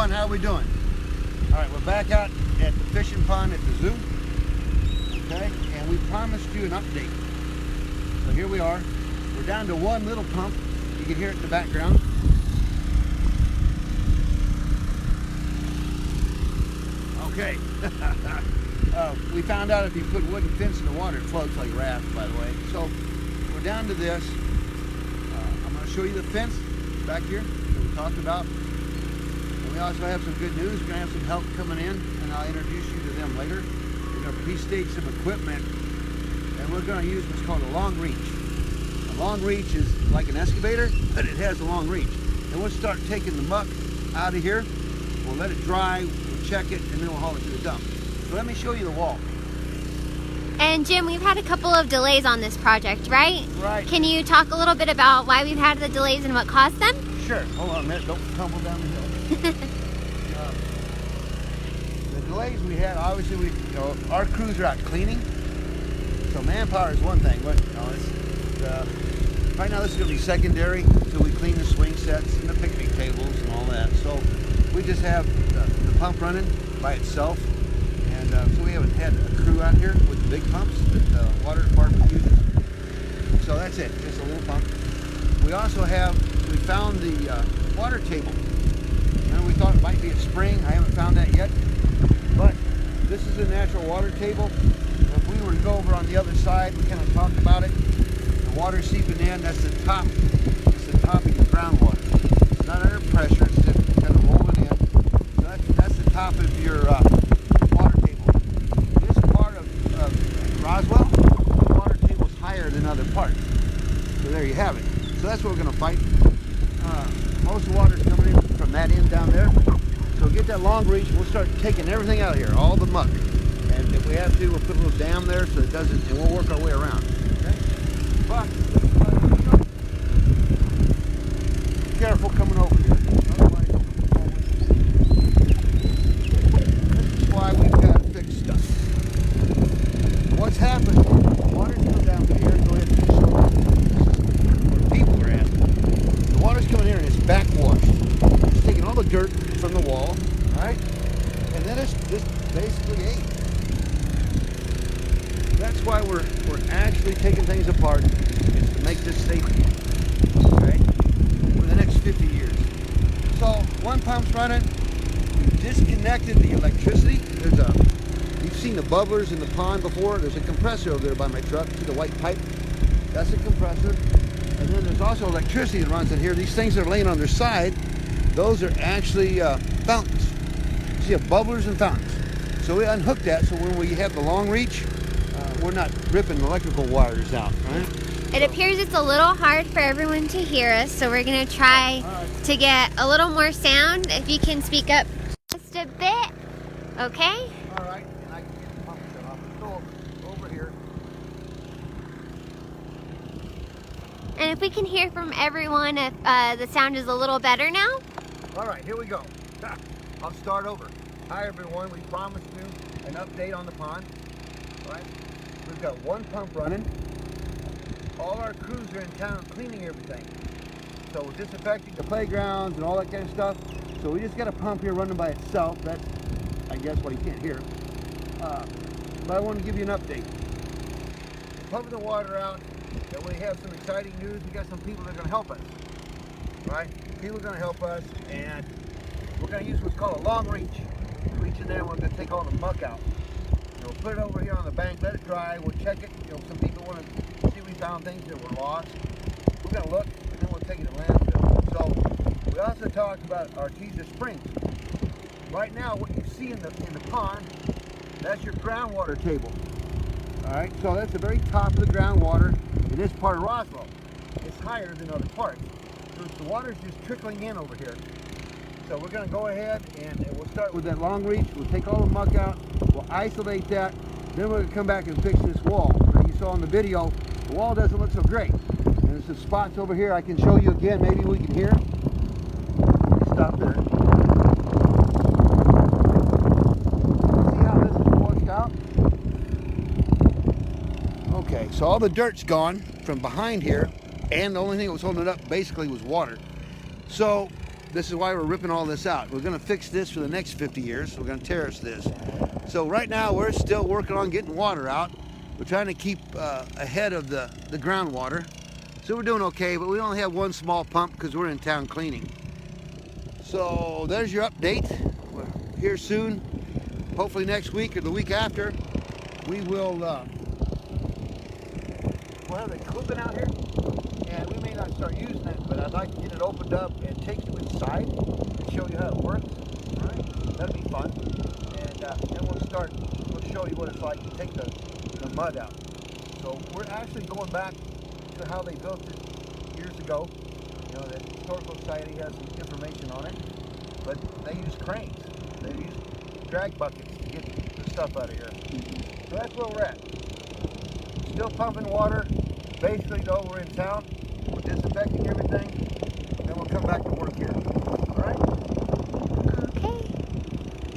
everyone, how are we doing? All right, we're back out at the fishing pond at the zoo. Okay, and we promised you an update. So here we are. We're down to one little pump. You can hear it in the background. Okay. We found out if you put wooden fence in the water, it floats like a raft, by the way. So we're down to this. I'm going to show you the fence back here that we talked about. And we also have some good news. We're going to have some help coming in, and I'll introduce you to them later. We're going to pre-stage some equipment, and we're going to use what's called a long reach. A long reach is like an excavator, but it has a long reach. And we'll start taking the muck out of here. We'll let it dry, we'll check it, and then we'll haul it to the dump. So let me show you the wall. And Jim, we've had a couple of delays on this project, right? Right. Can you talk a little bit about why we've had the delays and what caused them? Sure. Hold on a minute. Don't tumble down the hill. The delays we had, obviously, our crews are out cleaning. So manpower is one thing, but right now this is going to be secondary until we clean the swing sets and the picnic tables and all that. So we just have the pump running by itself. And so we haven't had a crew out here with the big pumps that the water department uses. So that's it, just a little pump. We also we found the water table. And we thought it might be a spring. I haven't found that yet. But this is a natural water table. If we were to go over on the other side, we kind of talked about it. The water seeping in, that's the top. It's the top of your groundwater. It's not under pressure, it's just kind of rolling in. So that's the top of your water table. This part of Roswell, the water table is higher than other parts. So there you have it. So that's what we're going to fight. Most of the water is coming in from that end down there. So get that long reach, we'll start taking everything out of here, all the muck. And if we have to, we'll put a little dam there so it doesn't, and we'll work our way around. Okay? But be careful coming over here. Otherwise, this is why we've got to fix stuff. What's happened, the water's come down to here. Go ahead and show where people are at. The water's coming here and it's backwashed. It's taking all the dirt from the wall, right? And then it's just basically ate. That's why we're actually taking things apart, is to make this safe, okay, for the next 50 years. So one pump's running. We've disconnected the electricity. You've seen the bubblers in the pond before. There's a compressor over there by my truck. See the white pipe? That's a compressor. And then there's also electricity that runs in here. These things that are laying on their side, those are actually fountains. You see, you have bubblers and fountains. So we unhooked that, so when we have the long reach, we're not ripping electrical wires out, right? It appears it's a little hard for everyone to hear us, so we're going to try to get a little more sound. If you can speak up just a bit, okay? All right, and I can get the pump shut off. Let's go over here. And if we can hear from everyone if the sound is a little better now. All right, here we go. I'll start over. Hi, everyone. We promised you an update on the pond. All right? We've got one pump running. All our crews are in town cleaning everything. So we're disinfecting the playgrounds and all that kind of stuff. So we just got a pump here running by itself. That's, I guess, what you can't hear. But I want to give you an update. We're pumping the water out. That way we have some exciting news. We got some people that are going to help us. All right? People are going to help us, and we're going to use what's called a long reach. Reach in there, and we're going to take all the muck out. And we'll put it over here on the bank, let it dry, we'll check it. Some people want to see if we found things that were lost. We're going to look, and then we'll take it to landfill. So we also talked about Artesia Springs. Right now, what you see in the pond, that's your groundwater table. All right, so that's the very top of the groundwater in this part of Roswell. It's higher than other parts. So the water's just trickling in over here. So we're going to go ahead and we'll start with that long reach. We'll take all the muck out. We'll isolate that. Then we're going to come back and fix this wall. Now you saw in the video, the wall doesn't look so great. And there's some spots over here I can show you again. Maybe we can hear. Stop there. See how this is washed out? Okay, so all the dirt's gone from behind here. And the only thing that was holding it up basically was water. So this is why we're ripping all this out. We're going to fix this for the next 50 years. We're going to terrace this. So right now we're still working on getting water out. We're trying to keep ahead of the groundwater. So we're doing okay, but we only have one small pump because we're in town cleaning. So there's your update. We're here soon. Hopefully next week or the week after, we will we'll have the equipment out here. And we may not start using it, but I'd like to get it opened up and take you inside and show you how it works. All right? That'll be fun. And then we'll show you what it's like to take the mud out. So we're actually going back to how they built it years ago. You know, the Historical Society has some information on it, but they use cranes. They use drag buckets to get the stuff out of here. So that's where we're at. Still pumping water. Basically, though, we're in town. We're disinfecting everything, and then we'll come back to work here.